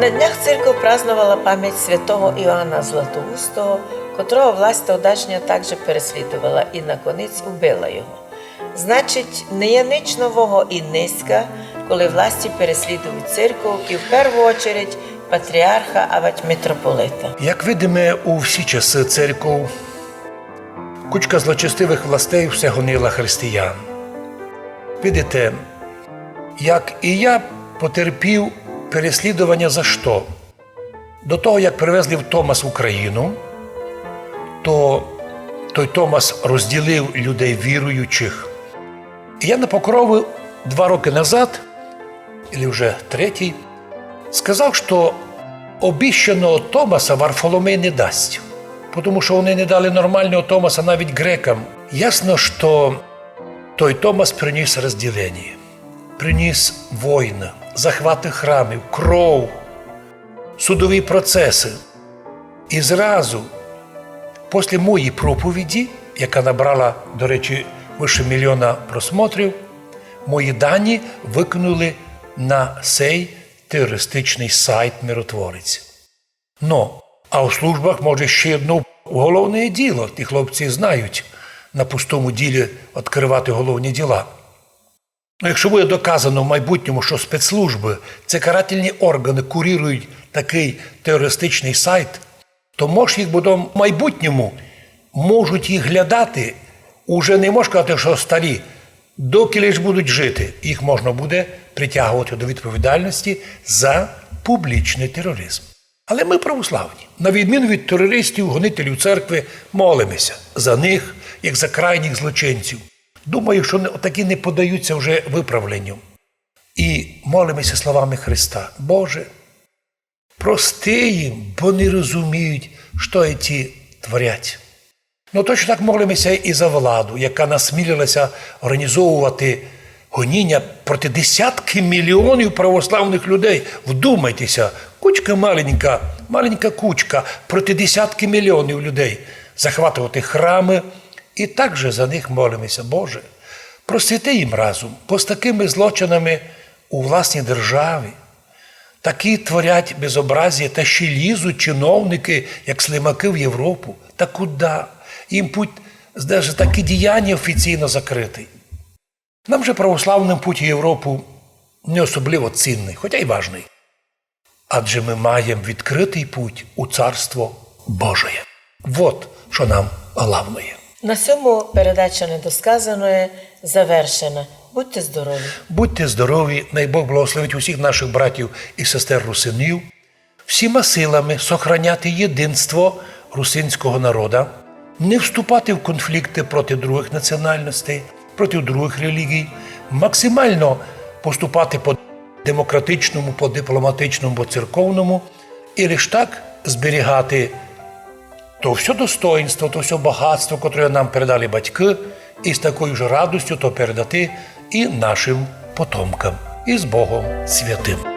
На днях церковь празднувала пам'ять святого Іоанна Златоустого, котрого власть тодішня також переслідувала і наконець убила його. Значить, не є ніч нового і низька, коли власті переслідують церкву і в першу чергу патріарха, а вать митрополита. Як видиме, у всі часи церков кучка злочестивих властей все гонила християн. Видите, як і я потерпів переслідування за що? До того, як привезли в Томас в Україну, то той Томас розділив людей віруючих. І я на Покрові 2 роки назад, або вже 3, сказав, що обіщеного Томаса Варфоломей не дасть, тому що вони не дали нормального Томаса навіть грекам. Ясно, що той Томас приніс розділення, приніс війни, захвати храмів, кров, судові процеси. І зразу, після моєї проповіді, яка набрала, до речі, більше 1 мільйона просмотрів, мої дані викинули на цей терористичний сайт «Миротворець». А у службах, може, ще одне головне діло. Ті хлопці знають на пустому ділі відкривати головні діла. Якщо буде доказано в майбутньому, що спецслужби, це карательні органи курірують такий терористичний сайт, то може їх буде в майбутньому, можуть їх глядати, уже не можна сказати, що старі, доки лише будуть жити, їх можна буде притягувати до відповідальності за публічний тероризм. Але ми православні. На відміну від терористів, гонителів церкви, молимося за них, як за крайніх злочинців. Думаю, що такі не подаються вже виправленню. І молимося словами Христа. Боже, прости їм, бо не розуміють, що ті творять. Точно так молимося і за владу, яка насмілилася організовувати гоніння проти десятки мільйонів православних людей. Вдумайтеся, кучка маленька кучка проти десятки мільйонів людей. Захватувати храми. І також за них молимося. Боже, просвіти їм разум, бо з такими злочинами у власній державі такі творять безобразія та ще лізуть чиновники, як слимаки в Європу. Та куди? Їм путь, навіть такі діяння офіційно закритий. Нам же православним путь в Європу не особливо цінний, хоча й важний. Адже ми маємо відкритий путь у Царство Божє. Вот, що нам головне. На цьому передача недосказаної завершена. Будьте здорові. Будьте здорові, най Бог благословить усіх наших братів і сестер русинів, всіма силами сохраняти єдинство русинського народу, не вступати в конфлікти проти других національностей, проти других релігій, максимально поступати по демократичному, по дипломатичному, по церковному, і лише так зберігати то все достоинство, то все багатство, яке нам передали батьки, і з такою ж радістю то передати і нашим потомкам. І з Богом святим.